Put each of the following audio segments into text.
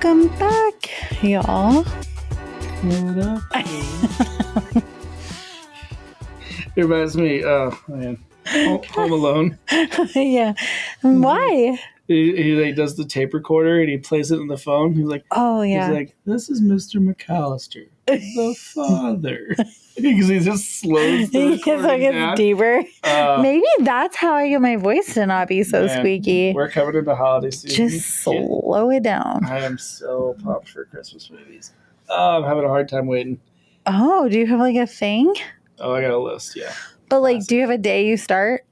Welcome back, y'all. What up? It reminds me, oh man, Home Alone. Yeah. Why? He like does the tape recorder and he plays it on the phone. He's like, Oh, yeah. He's like, this is Mr. McAllister, the father. Because he just slows the It's recording like down. it's deeper. Maybe that's how I get my voice to not be so Man, squeaky. We're coming into holiday season. Just slow it down. I am so pumped for Christmas movies. Oh, I'm having a hard time waiting. Oh, do you have like a thing? Oh, I got a list, yeah. But like, do you have a day you start?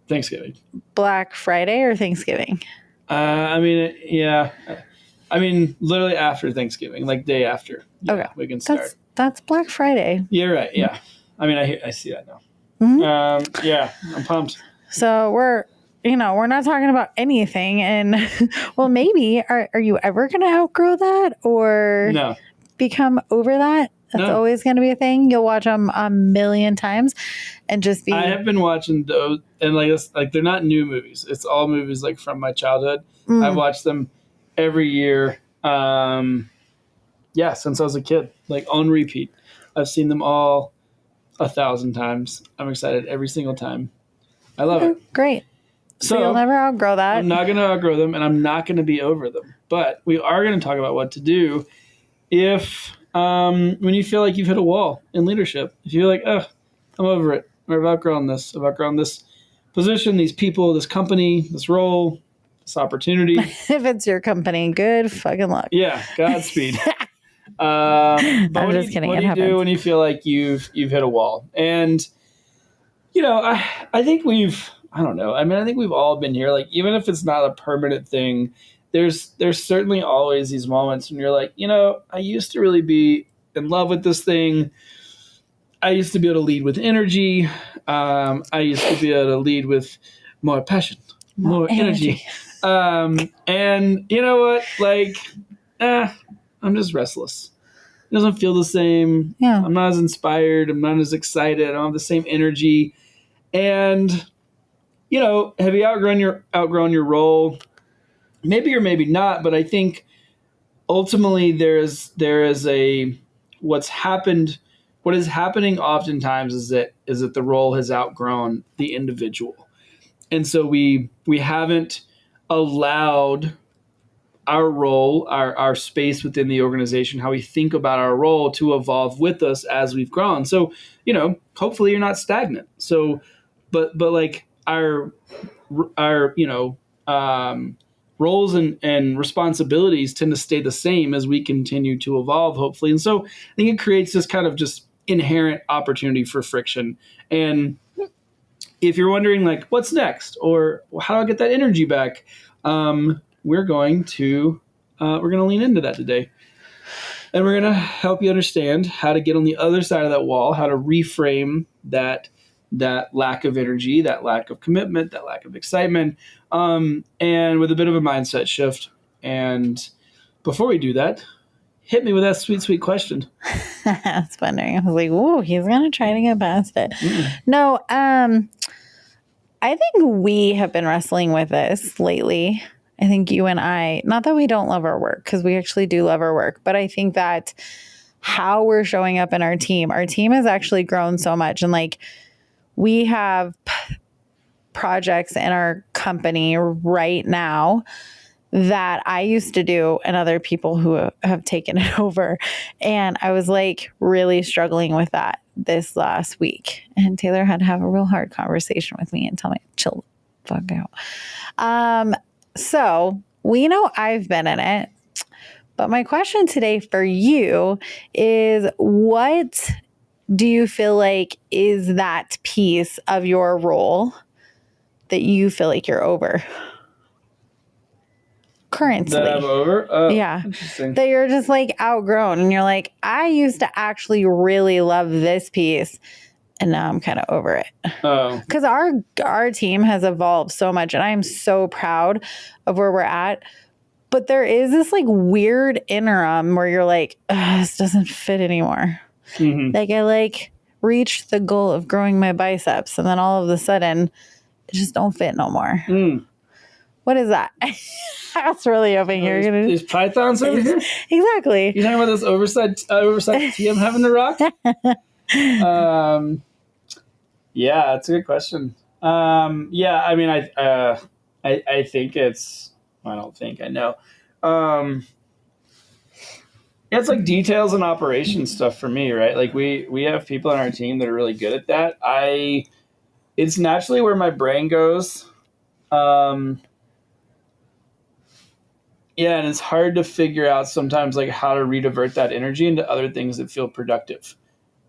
Thanksgiving. Black Friday or Thanksgiving? Yeah. I mean, literally after Thanksgiving, like day after. Yeah, okay. We can start. That's Black Friday. You're right, yeah. I mean, I see that now. Mm-hmm. Yeah, I'm pumped. So we're not talking about anything. And, well, maybe. Are you ever going to outgrow that or No. become over that? That's always going to be a thing. You'll watch them a million times and just be... I have been watching those, and like they're not new movies. It's all movies like from my childhood. I've watched them every year. Since I was a kid, like on repeat. I've seen them all 1,000 times. I'm excited every single time. I love it. Great. So you'll never outgrow that. I'm not going to outgrow them, and I'm not going to be over them. But we are going to talk about what to do if... when you feel like you've hit a wall in leadership, if you're like, oh, I'm over it, or I've outgrown this position, these people, this company, this role, this opportunity. If it's your company, good fucking luck. Yeah, Godspeed. But I'm just kidding. What do you do when you feel like you've hit a wall? And I think I think we've all been here. Like, even if it's not a permanent thing, there's certainly always these moments when you're like, I used to really be in love with this thing. I used to be able to lead with energy. I used to be able to lead with more passion, more energy. And you know what? Like, I'm just restless. It doesn't feel the same. Yeah. I'm not as inspired. I'm not as excited. I don't have the same energy. And, have you outgrown your role? Maybe or maybe not, but I think ultimately there is what is happening oftentimes is that the role has outgrown the individual. And so we haven't allowed our role, our space within the organization, how we think about our role to evolve with us as we've grown. So, hopefully you're not stagnant. So, but like our roles and responsibilities tend to stay the same as we continue to evolve, hopefully. And so I think it creates this kind of just inherent opportunity for friction. And if you're wondering, like, what's next, or how do I get that energy back? We're going to lean into that today. And we're going to help you understand how to get on the other side of that wall, how to reframe that lack of energy, that lack of commitment, that lack of excitement, and with a bit of a mindset shift. And before we do that, hit me with that sweet, sweet question. I was wondering. I was like, "Ooh, he's gonna try to get past it." No, I think we have been wrestling with this lately. I think you and I, not that we don't love our work, because we actually do love our work, but I think that how we're showing up in our team has actually grown so much, and like, we have projects in our company right now that I used to do and other people who have taken it over. And I was like really struggling with that this last week. And Taylor had to have a real hard conversation with me and tell me, chill the fuck out. So we know I've been in it. But my question today for you is, what do you feel like is that piece of your role that you feel like you're over currently? That I'm over? Oh, yeah. Interesting. That you're just like outgrown and you're like, I used to actually really love this piece and now I'm kind of over it. Oh. Because our team has evolved so much and I'm so proud of where we're at. But there is this like weird interim where you're like, this doesn't fit anymore. Mm-hmm. Like, I reached the goal of growing my biceps and then all of a sudden it just don't fit no more. What is that? I was really hoping you're going to... These pythons over here? Exactly. You talking about this oversized tea I'm having to rock? Yeah, that's a good question. Yeah, I mean, I think it's... I don't think, I know. It's like details and operations stuff for me, right? Like we have people on our team that are really good at that. It's naturally where my brain goes. Um, yeah, and it's hard to figure out sometimes like how to redivert that energy into other things that feel productive.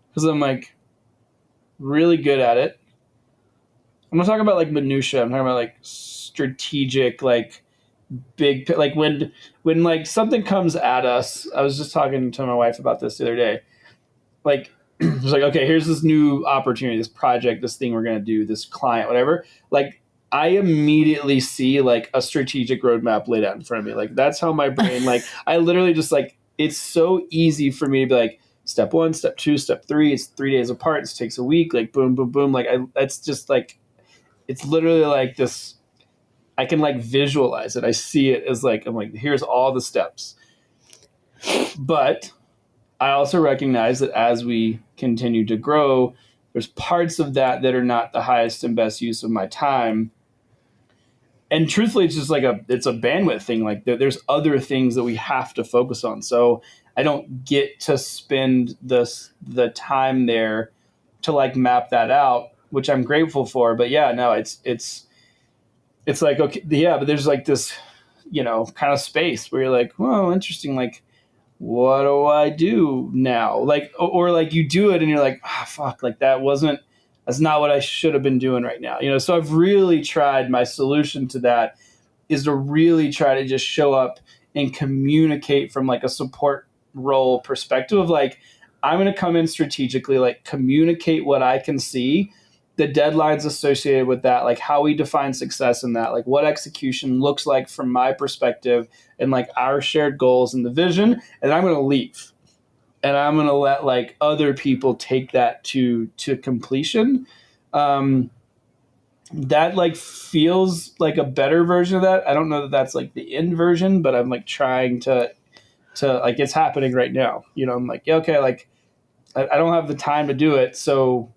Because I'm like really good at it. I'm not talking about like minutia. I'm talking about like strategic, like big, like when like something comes at us. I was just talking to my wife about this the other day. Like it's like, okay, here's this new opportunity, this project, this thing we're gonna do, this client, whatever. Like I immediately see like a strategic roadmap laid out in front of me. Like that's how my brain, like I literally just like it's so easy for me to be like step 1, step 2, step 3. It's 3 days apart. It takes a week. Like boom, boom, boom. Like that's just like it's literally like this. I can like visualize it. I see it as like I'm like here's all the steps, but I also recognize that as we continue to grow, there's parts of that that are not the highest and best use of my time. And truthfully, it's just like it's a bandwidth thing. Like there's other things that we have to focus on. So I don't get to spend the time there to like map that out, which I'm grateful for. But yeah, no, it's like, okay, yeah, but there's like this, kind of space where you're like, whoa, interesting. Like, what do I do now? Like, or like you do it and you're like, fuck, like that's not what I should have been doing right now. So I've really tried, my solution to that is to really try to just show up and communicate from like a support role perspective of like, I'm going to come in strategically, like communicate what I can see, the deadlines associated with that, like how we define success in that, like what execution looks like from my perspective and like our shared goals and the vision. And I'm going to leave and I'm going to let like other people take that to completion. That like feels like a better version of that. I don't know that that's like the end version, but I'm like trying to like, it's happening right now. I'm like, yeah, okay, like I don't have the time to do it. So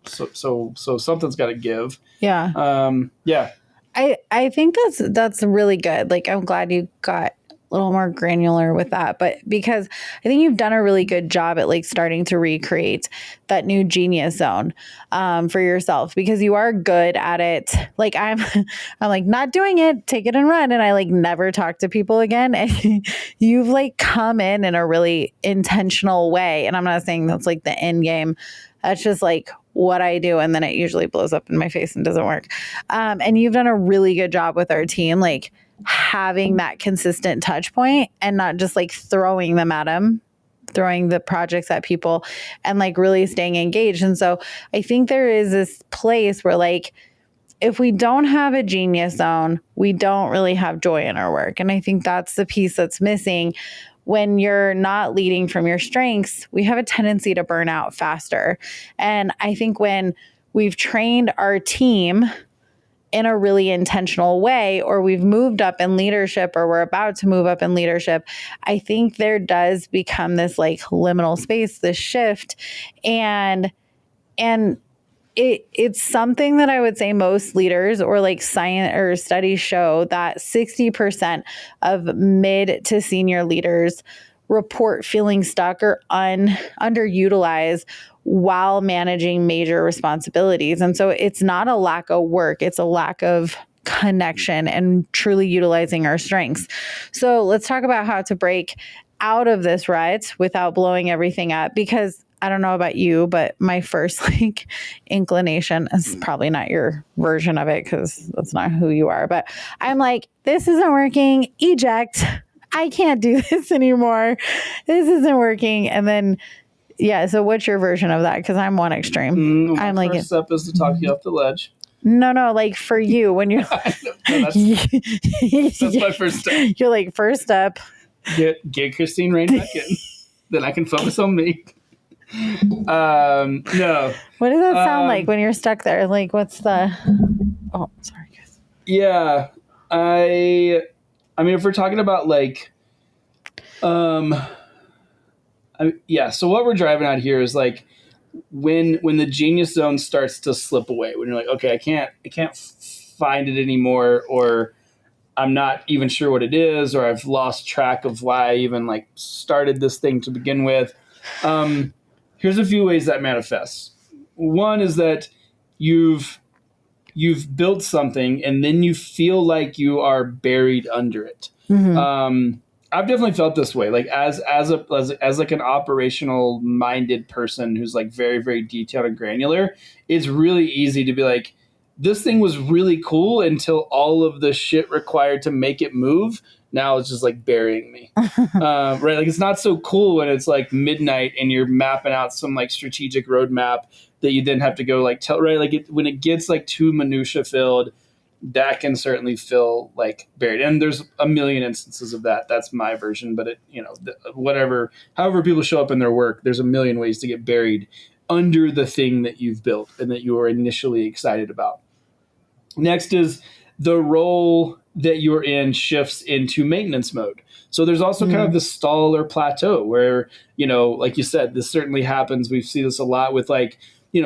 something's got to give. Yeah. Yeah. I think that's really good. Like, I'm glad you got a little more granular with that, but because I think you've done a really good job at like starting to recreate that new genius zone for yourself, because you are good at it. Like I'm like not doing it, take it and run. And I like never talk to people again. And you've like come in a really intentional way. And I'm not saying that's like the end game. That's just like what I do. And then it usually blows up in my face and doesn't work. And you've done a really good job with our team, like having that consistent touch point and not just like throwing them at them, throwing the projects at people and like really staying engaged. And so I think there is this place where like, if we don't have a genius zone, we don't really have joy in our work. And I think that's the piece that's missing. When you're not leading from your strengths, we have a tendency to burn out faster. And I think when we've trained our team in a really intentional way, or we've moved up in leadership, or we're about to move up in leadership, I think there does become this like liminal space, this shift. And it's something that I would say most leaders or like science or studies show that 60% of mid to senior leaders report feeling stuck or underutilized while managing major responsibilities. And so it's not a lack of work, it's a lack of connection and truly utilizing our strengths. So let's talk about how to break out of this rut without blowing everything up, because I don't know about you, but my first like inclination is probably not your version of it because that's not who you are. But I'm like, this isn't working. Eject. I can't do this anymore. This isn't working. And then, yeah. So what's your version of that? Because I'm one extreme. I'm like, first step is to talk you off the ledge. No, like for you when you're. No, that's my first step. You're like, first step. Get Christine Rain back in. Then I can focus on me. No. What does that sound like when you're stuck there? Like, what's the... Oh, sorry, guys. Yeah. I mean, if we're talking about like, yeah. So what we're driving at here is like when the genius zone starts to slip away, when you're like, okay, I can't find it anymore, or I'm not even sure what it is, or I've lost track of why I even like started this thing to begin with. Here's a few ways that manifests. One is that you've built something and then you feel like you are buried under it. I've definitely felt this way, like as like an operational minded person who's like very, very detailed and granular. It's really easy to be like, this thing was really cool until all of the shit required to make it move now it's just like burying me. Right, like it's not so cool when it's like midnight and you're mapping out some like strategic roadmap that you then have to go like tell, right, like when it gets like too minutia filled, that can certainly feel like buried. And there's a million instances of that. That's my version, but it, whatever, however people show up in their work, there's a million ways to get buried under the thing that you've built and that you were initially excited about. Next is the role that you're in shifts into maintenance mode. So there's also kind of the stall or plateau where, like you said, this certainly happens. We see this a lot with like,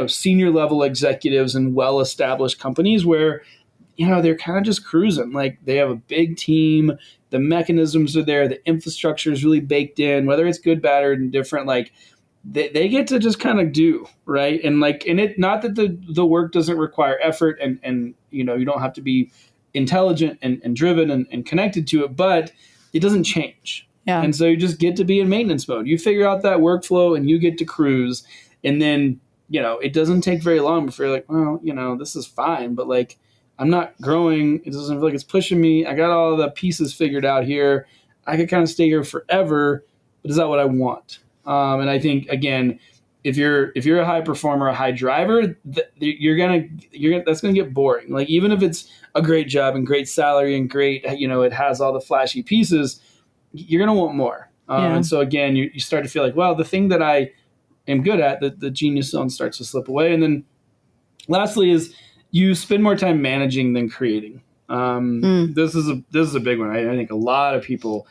senior level executives in well-established companies where, they're kind of just cruising. Like they have a big team, the mechanisms are there, the infrastructure is really baked in, whether it's good, bad, or indifferent, like they get to just kind of do, right. And like, and it, not that the work doesn't require effort and you don't have to be intelligent and driven and connected to it, but it doesn't change. Yeah. And so you just get to be in maintenance mode. You figure out that workflow and you get to cruise. And then, it doesn't take very long before you're like, well, this is fine, but like, I'm not growing. It doesn't feel like it's pushing me. I got all the pieces figured out here. I could kind of stay here forever, but is that what I want? And I think, again, if you're a high performer, a high driver, that's gonna get boring. Like even if it's a great job and great salary and great, it has all the flashy pieces, you're gonna want more. And so again, you start to feel like, well, the thing that I am good at, the genius zone starts to slip away. And then lastly is you spend more time managing than creating. This is a big one. I think a lot of people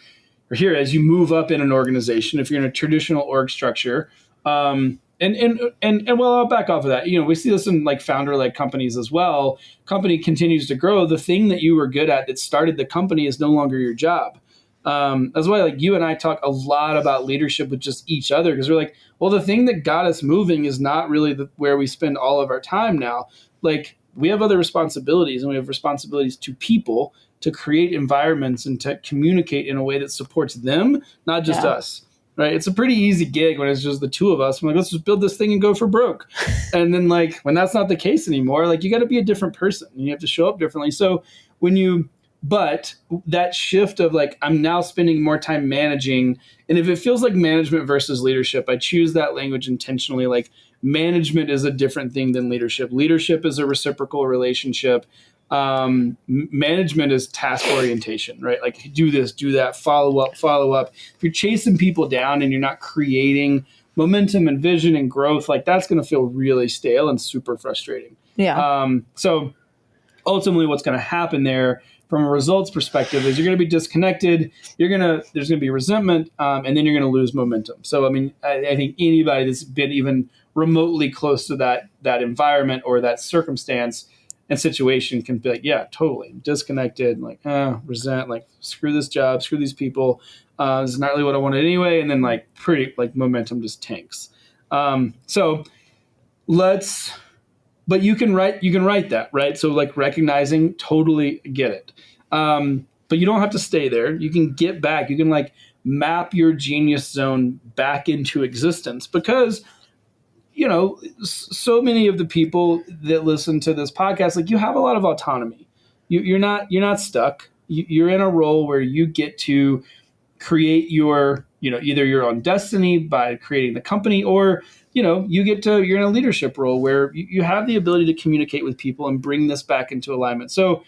are here as you move up in an organization. If you're in a traditional org structure, and well, I'll back off of that. We see this in like founder-led companies as well. Company continues to grow. The thing that you were good at that started the company is no longer your job. That's why like you and I talk a lot about leadership with just each other, because we're like, well, the thing that got us moving is not really where we spend all of our time now. Like we have other responsibilities, and we have responsibilities to people to create environments and to communicate in a way that supports them, not just us. Right? It's a pretty easy gig when it's just the two of us. I'm like, let's just build this thing and go for broke. And then like when that's not the case anymore, like you got to be a different person and you have to show up differently. So but that shift of like, I'm now spending more time managing. And if it feels like management versus leadership, I choose that language intentionally. Like management is a different thing than leadership. Leadership is a reciprocal relationship. Management is task orientation, right? Like do this, do that, follow up. If you're chasing people down and you're not creating momentum and vision and growth, like that's going to feel really stale and super frustrating. Yeah. So ultimately what's going to happen there from a results perspective is you're going to be disconnected. There's going to be resentment, and then you're going to lose momentum. So, I mean, I think anybody that's been even remotely close to that environment or that circumstance and situation can be like, yeah, totally disconnected, like, resent, like, screw this job, screw these people. This is not really what I wanted anyway. And then like momentum just tanks. But you can write that, right? So like recognizing, totally get it. But you don't have to stay there. You can get back. You can like map your genius zone back into existence, because, so many of the people that listen to this podcast, like you have a lot of autonomy. You're not stuck. You're in a role where you get to create your, either your own destiny by creating the company, or you're in a leadership role where you have the ability to communicate with people and bring this back into alignment. So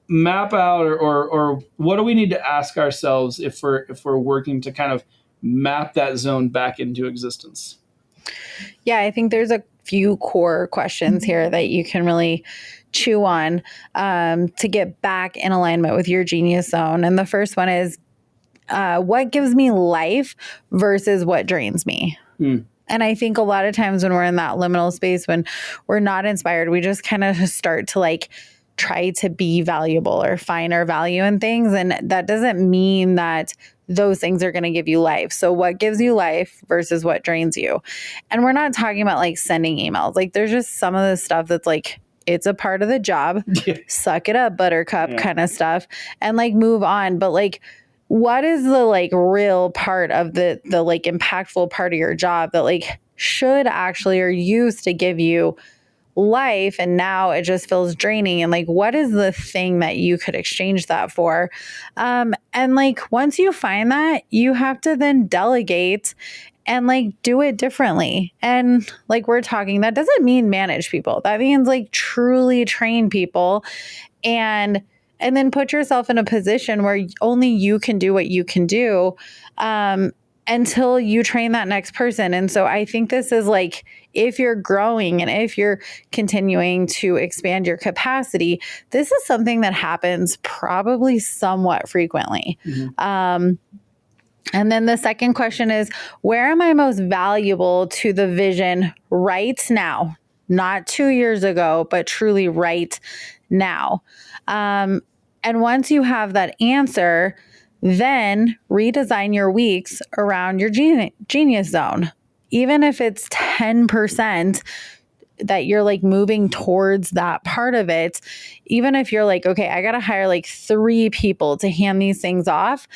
map out or what do we need to ask ourselves if we're working to kind of map that zone back into existence? Yeah, I think there's a few core questions here that you can really chew on to get back in alignment with your genius zone. And the first one is what gives me life versus what drains me. And I think a lot of times when we're in that liminal space, when we're not inspired, we just kind of start to like try to be valuable or find our value in things. And that doesn't mean that those things are going to give you life. So what gives you life versus what drains you? And we're not talking about like sending emails. Like there's just some of the stuff that's like, it's a part of the job, suck it up, buttercup kind of stuff, and like move on. But like, what is the like real part of the like impactful part of your job that like should actually or used to give you life and now it just feels draining? And like, what is the thing that you could exchange that for? And like, once you find that, you have to then delegate and like do it differently. And like we're talking, that doesn't mean manage people. That means like truly train people and then put yourself in a position where only you can do what you can do until you train that next person. And so I think this is like, if you're growing and if you're continuing to expand your capacity, this is something that happens probably somewhat frequently. And then the second question is, where am I most valuable to the vision right now? Not 2 years ago, but truly right now. And once you have that answer, then redesign your weeks around your genius zone. Even if it's 10%, that you're like moving towards that part of it, even if you're like, okay, I got to hire like 3 people to hand these things off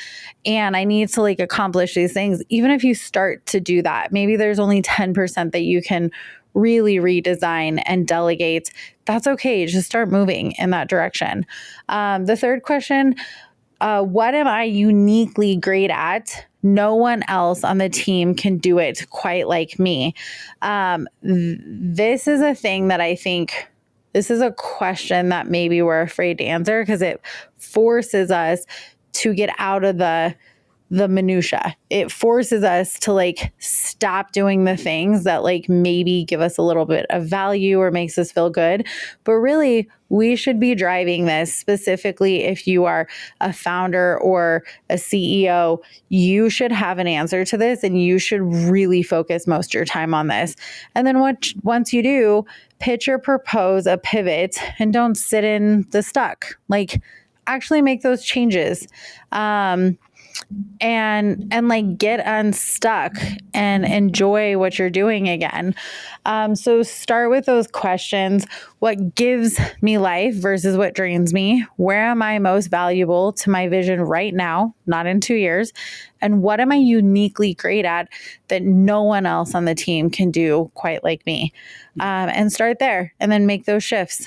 and I need to like accomplish these things. Even if you start to do that, maybe there's only 10% that you can really redesign and delegate. That's okay. Just start moving in that direction. The third question, what am I uniquely great at? No one else on the team can do it quite like me. This is a thing that I think, this is a question that maybe we're afraid to answer because it forces us to get out of the minutia. It forces us to like stop doing the things that like maybe give us a little bit of value or makes us feel good. But really, we should be driving this. Specifically, if you are a founder or a CEO, you should have an answer to this and you should really focus most of your time on this. And then once you do, pitch or propose a pivot and don't sit in the stuck. Like actually make those changes. And like get unstuck and enjoy what you're doing again. So start with those questions. What gives me life versus what drains me? Where am I most valuable to my vision right now, not in 2 years? And what am I uniquely great at that no one else on the team can do quite like me? And start there and then make those shifts.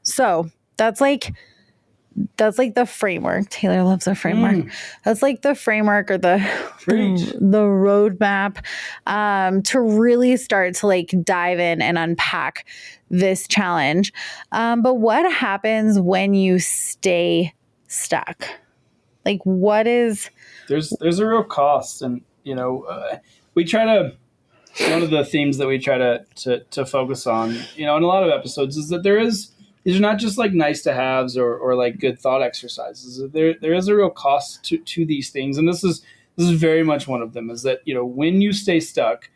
So that's like the framework. Taylor loves a framework. That's like the framework or the roadmap to really start to like dive in and unpack this challenge. But what happens when you stay stuck? Like what is... There's a real cost. And, we try to, one of the themes that we try to focus on, in a lot of episodes is that these are not just like nice to haves or like good thought exercises. There is a real cost to these things. And this is very much one of them, is that, when you stay stuck,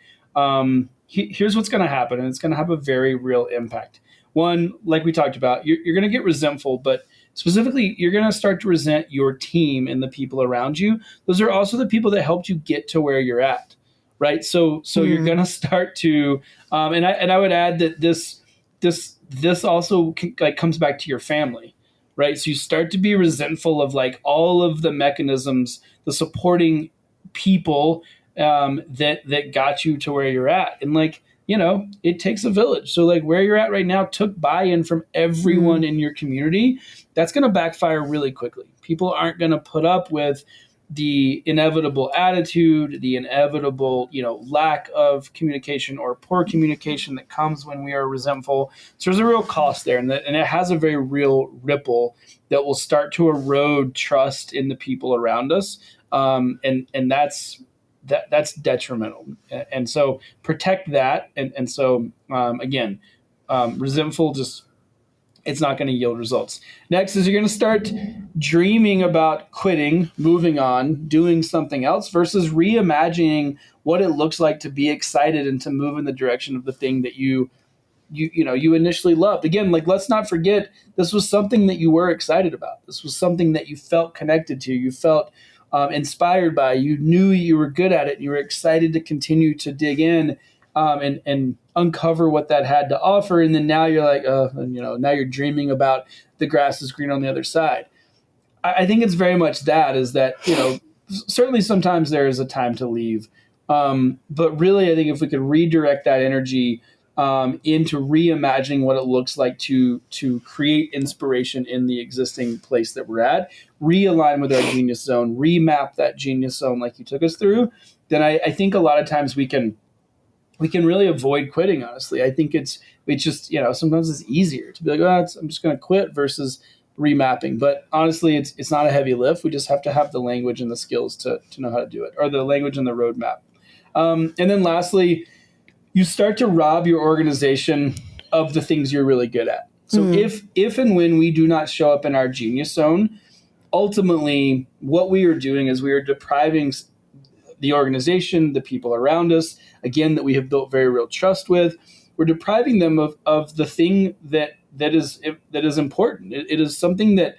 here's what's going to happen. And it's going to have a very real impact. One, like we talked about, you're going to get resentful, but specifically, you're going to start to resent your team and the people around you. Those are also the people that helped you get to where you're at. Right. So you're going to start to, and I would add that this also like comes back to your family, right? So you start to be resentful of like all of the mechanisms, the supporting people that got you to where you're at. And like, it takes a village. So like where you're at right now took buy-in from everyone in your community. That's going to backfire really quickly. People aren't going to put up with the inevitable attitude, the inevitable, lack of communication or poor communication that comes when we are resentful. So there's a real cost there, and it has a very real ripple that will start to erode trust in the people around us, and that's detrimental. And so protect that, and so again, resentful, just it's not going to yield results. Next is you're going to start dreaming about quitting, moving on, doing something else versus reimagining what it looks like to be excited and to move in the direction of the thing that you initially loved. Again, like, let's not forget, this was something that you were excited about. This was something that you felt connected to. You felt inspired by. You knew you were good at it. You were excited to continue to dig in and uncover what that had to offer. And then now you're like, now you're dreaming about the grass is green on the other side. I think it's very much that, is that, certainly sometimes there is a time to leave. But really, I think if we could redirect that energy into reimagining what it looks like to create inspiration in the existing place that we're at, realign with our genius zone, remap that genius zone like you took us through, then I think a lot of times we can really avoid quitting, honestly. I think it's just, sometimes it's easier to be like, I'm just going to quit versus remapping. But honestly, it's not a heavy lift. We just have to have the language and the skills to know how to do it, or the language and the roadmap. And then lastly, you start to rob your organization of the things you're really good at. So if and when we do not show up in our genius zone, ultimately what we are doing is we are depriving the organization, the people around us, again, that we have built very real trust with, we're depriving them of the thing that is important. It is something that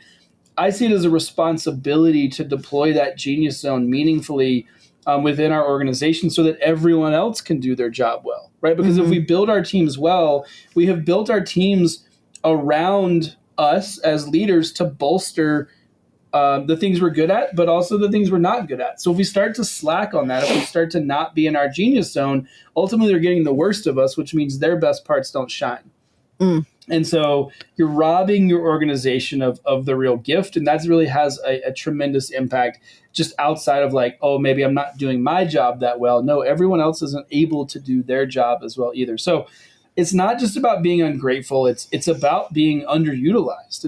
I see it as a responsibility to deploy that genius zone meaningfully within our organization so that everyone else can do their job well, right? Because if we build our teams well, we have built our teams around us as leaders to bolster the things we're good at, but also the things we're not good at. So if we start to slack on that, if we start to not be in our genius zone, ultimately they're getting the worst of us, which means their best parts don't shine. And so you're robbing your organization of the real gift. And that really has a tremendous impact just outside of like, oh, maybe I'm not doing my job that well. No, everyone else isn't able to do their job as well either. So it's not just about being ungrateful. It's about being underutilized.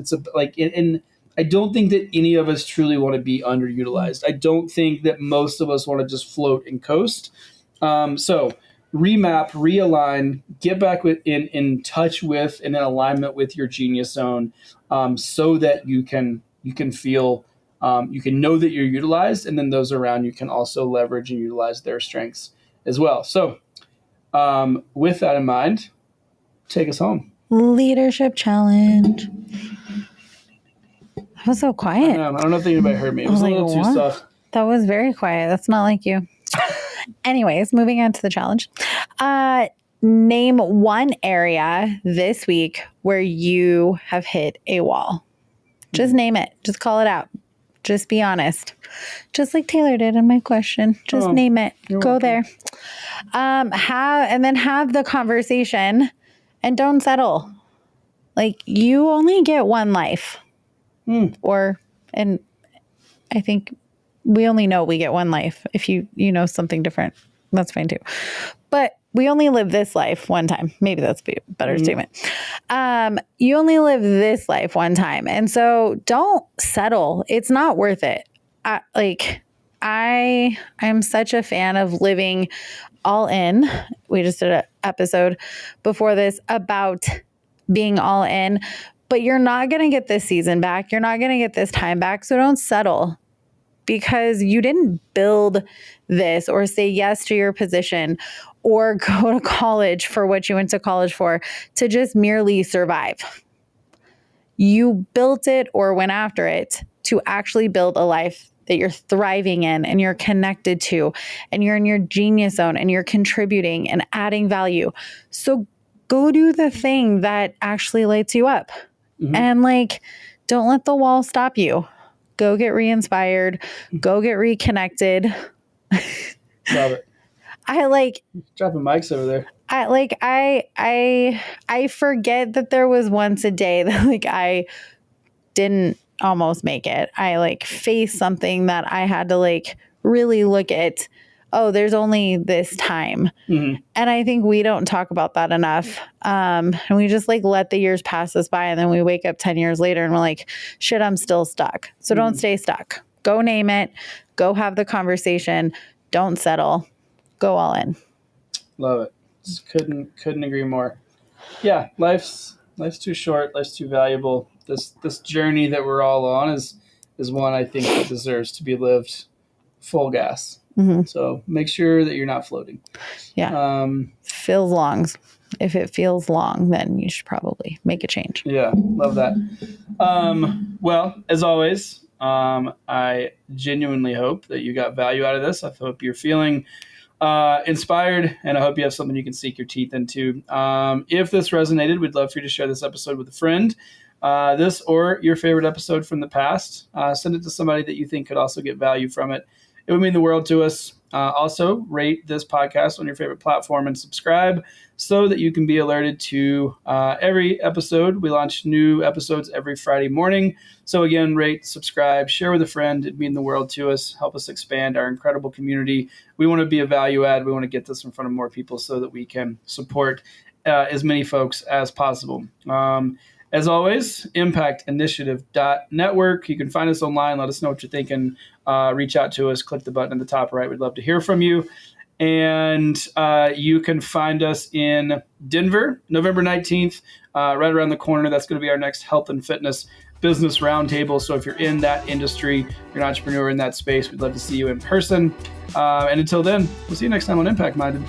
And I don't think that any of us truly want to be underutilized. I don't think that most of us want to just float and coast. So remap, realign, get back in touch with and in alignment with your genius zone, so that you can feel, you can know that you're utilized, and then those around you can also leverage and utilize their strengths as well. So with that in mind, take us home. Leadership challenge. That was so quiet. I don't know if anybody heard me. It was a little too soft. That was very quiet. That's not like you. Anyways, moving on to the challenge. Name one area this week where you have hit a wall. Just name it. Just call it out. Just be honest. Just like Taylor did in my question. Just name it. Go there. Have the conversation and don't settle. Like, you only get one life. And I think we only know we get one life. If you know something different, that's fine too. But we only live this life one time. Maybe that's a better statement. You only live this life one time. And so don't settle. It's not worth it. I'm such a fan of living all in. We just did an episode before this about being all in. But you're not going to get this season back. You're not going to get this time back. So don't settle, because you didn't build this or say yes to your position or go to college for what you went to college for to just merely survive. You built it or went after it to actually build a life that you're thriving in and you're connected to, and you're in your genius zone and you're contributing and adding value. So go do the thing that actually lights you up. And don't let the wall stop you. Go get re-inspired. Go get reconnected. Love it. Dropping mics over there. I forget that there was once a day that I didn't almost make it. I faced something that I had to really look at. Oh, there's only this time. And I think we don't talk about that enough. And we just let the years pass us by, and then we wake up 10 years later and we're like, shit, I'm still stuck. So don't stay stuck. Go name it. Go have the conversation. Don't settle. Go all in. Love it. Just couldn't agree more. Yeah, life's Life's too short. Life's too valuable. This journey that we're all on is one I think that deserves to be lived full gas. Mm-hmm. So make sure that you're not floating. Yeah. Feels long. If it feels long, then you should probably make a change. Yeah, love that. Well, as always, I genuinely hope that you got value out of this. I hope you're feeling inspired, and I hope you have something you can sink your teeth into. If this resonated, we'd love for you to share this episode with a friend. This or your favorite episode from the past. Send it to somebody that you think could also get value from it. It would mean the world to us. Also, rate this podcast on your favorite platform and subscribe so that you can be alerted to every episode. We launch new episodes every Friday morning. So again, rate, subscribe, share with a friend. It'd mean the world to us. Help us expand our incredible community. We want to be a value add. We want to get this in front of more people so that we can support as many folks as possible. As always, impactinitiative.network. You can find us online. Let us know what you're thinking. Reach out to us. Click the button in the top right. We'd love to hear from you. And you can find us in Denver, November 19th, right around the corner. That's going to be our next health and fitness business roundtable. So if you're in that industry, you're an entrepreneur in that space, we'd love to see you in person. And until then, we'll see you next time on Impact Minded.